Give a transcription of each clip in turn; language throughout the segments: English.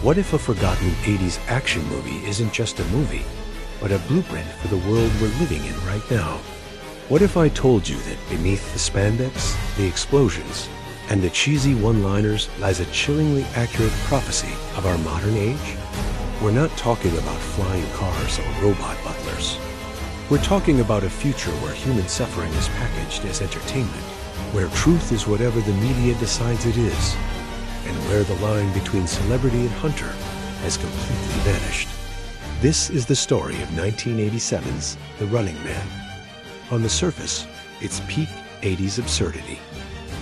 What if a forgotten 80s action movie isn't just a movie, but a blueprint for the world we're living in right now? What if I told you that beneath the spandex, the explosions, and the cheesy one-liners lies a chillingly accurate prophecy of our modern age? We're not talking about flying cars or robot butlers. We're talking about a future where human suffering is packaged as entertainment, where truth is whatever the media decides it is, and where the line between celebrity and hunter has completely vanished. This is the story of 1987's The Running Man. On the surface, it's peak 80s absurdity.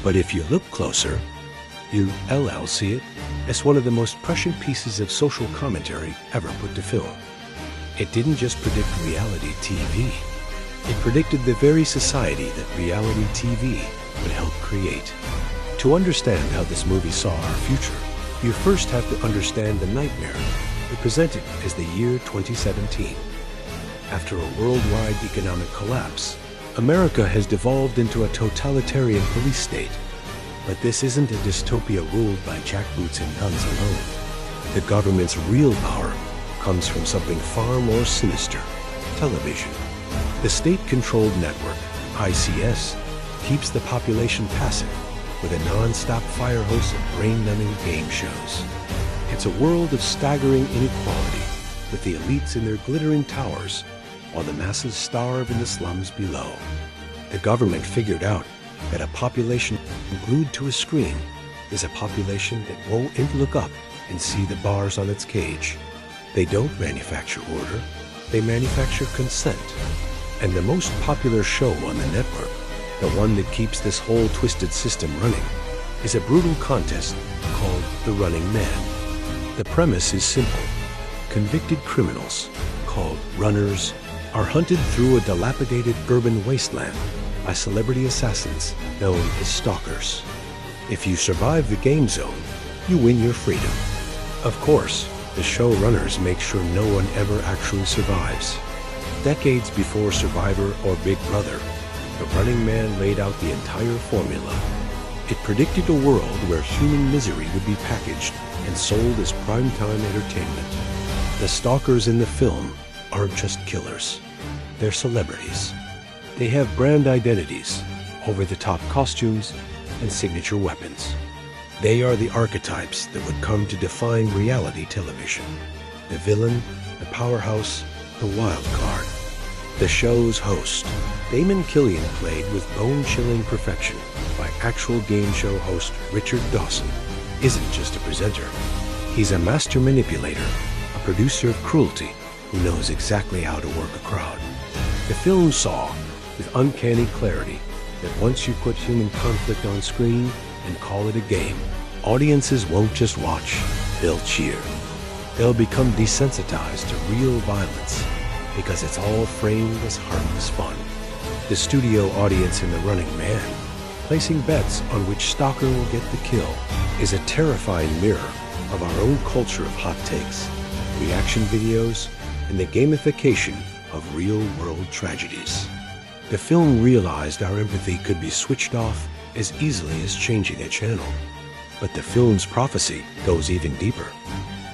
But if you look closer, you see it as one of the most prescient pieces of social commentary ever put to film. It didn't just predict reality TV. It predicted the very society that reality TV would help create. To understand how this movie saw our future, you first have to understand the nightmare it presented as the year 2017. After a worldwide economic collapse, America has devolved into a totalitarian police state. But this isn't a dystopia ruled by jackboots and guns alone. The government's real power comes from something far more sinister: television. The state-controlled network, ICS, keeps the population passive with a non-stop fire hose of brain-numbing game shows. It's a world of staggering inequality, with the elites in their glittering towers, while the masses starve in the slums below. The government figured out that a population glued to a screen is a population that won't look up and see the bars on its cage. They don't manufacture order, they manufacture consent. And the most popular show on the network, the one that keeps this whole twisted system running, is a brutal contest called The Running Man. The premise is simple. Convicted criminals, called runners, are hunted through a dilapidated urban wasteland by celebrity assassins known as stalkers. If you survive the game zone, you win your freedom. Of course, the showrunners make sure no one ever actually survives. Decades before Survivor or Big Brother, The Running Man laid out the entire formula. It predicted a world where human misery would be packaged and sold as primetime entertainment. The stalkers in the film aren't just killers. They're celebrities. They have brand identities, over-the-top costumes, and signature weapons. They are the archetypes that would come to define reality television. The villain, the powerhouse, the wild card. The show's host, Damon Killian, played with bone-chilling perfection by actual game show host Richard Dawson, isn't just a presenter. He's a master manipulator, a producer of cruelty who knows exactly how to work a crowd. The film saw, with uncanny clarity, that once you put human conflict on screen and call it a game, audiences won't just watch, they'll cheer. They'll become desensitized to real violence because it's all framed as harmless fun. The studio audience in The Running Man, placing bets on which stalker will get the kill, is a terrifying mirror of our own culture of hot takes, reaction videos, and the gamification of real-world tragedies. The film realized our empathy could be switched off as easily as changing a channel. But the film's prophecy goes even deeper.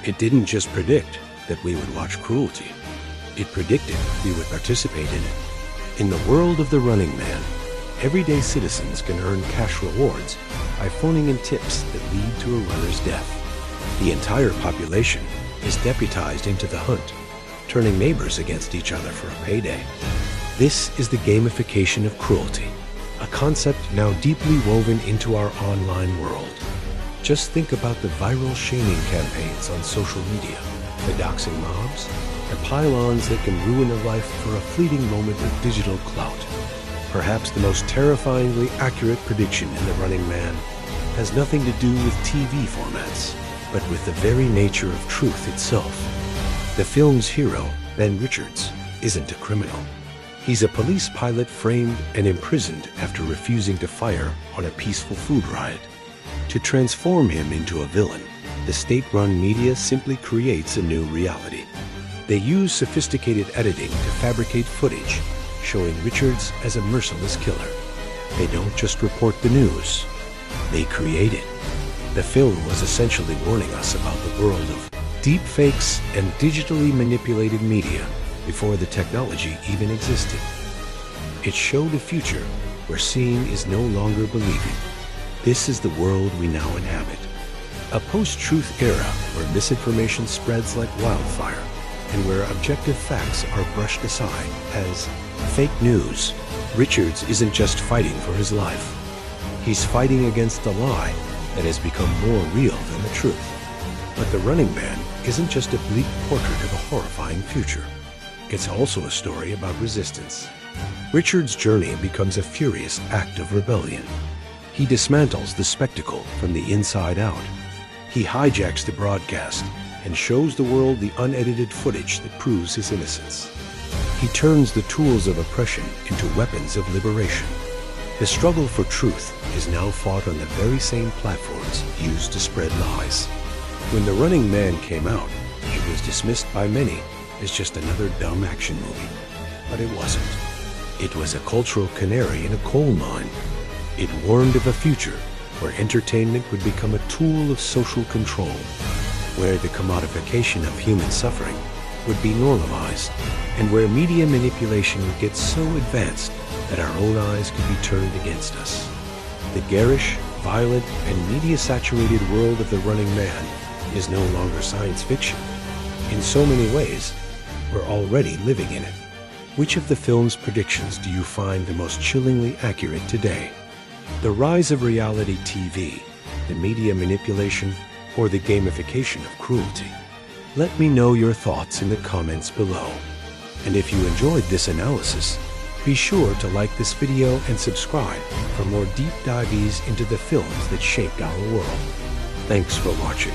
It didn't just predict that we would watch cruelty. It predicted we would participate in it. In the world of The Running Man, everyday citizens can earn cash rewards by phoning in tips that lead to a runner's death. The entire population is deputized into the hunt, turning neighbors against each other for a payday. This is the gamification of cruelty, a concept now deeply woven into our online world. Just think about the viral shaming campaigns on social media, the doxing mobs, the pile-ons that can ruin a life for a fleeting moment of digital clout. Perhaps the most terrifyingly accurate prediction in The Running Man has nothing to do with TV formats, but with the very nature of truth itself. The film's hero, Ben Richards, isn't a criminal. He's a police pilot framed and imprisoned after refusing to fire on a peaceful food riot. To transform him into a villain, the state-run media simply creates a new reality. They use sophisticated editing to fabricate footage, showing Richards as a merciless killer. They don't just report the news, they create it. The film was essentially warning us about the world of deepfakes, and digitally manipulated media before the technology even existed. It showed a future where seeing is no longer believing. This is the world we now inhabit. A post-truth era where misinformation spreads like wildfire and where objective facts are brushed aside as fake news. Richards isn't just fighting for his life. He's fighting against a lie that has become more real than the truth. But The Running Man isn't just a bleak portrait of a horrifying future. It's also a story about resistance. Richards' journey becomes a furious act of rebellion. He dismantles the spectacle from the inside out. He hijacks the broadcast and shows the world the unedited footage that proves his innocence. He turns the tools of oppression into weapons of liberation. The struggle for truth is now fought on the very same platforms used to spread lies. When The Running Man came out, it was dismissed by many as just another dumb action movie. But it wasn't. It was a cultural canary in a coal mine. It warned of a future where entertainment would become a tool of social control, where the commodification of human suffering would be normalized, and where media manipulation would get so advanced that our own eyes could be turned against us. The garish, violent, and media-saturated world of The Running Man is no longer science fiction. In so many ways, we're already living in it. Which of the film's predictions do you find the most chillingly accurate today? The rise of reality TV, the media manipulation, or the gamification of cruelty? Let me know your thoughts in the comments below. And if you enjoyed this analysis, be sure to like this video and subscribe for more deep dives into the films that shaped our world. Thanks for watching.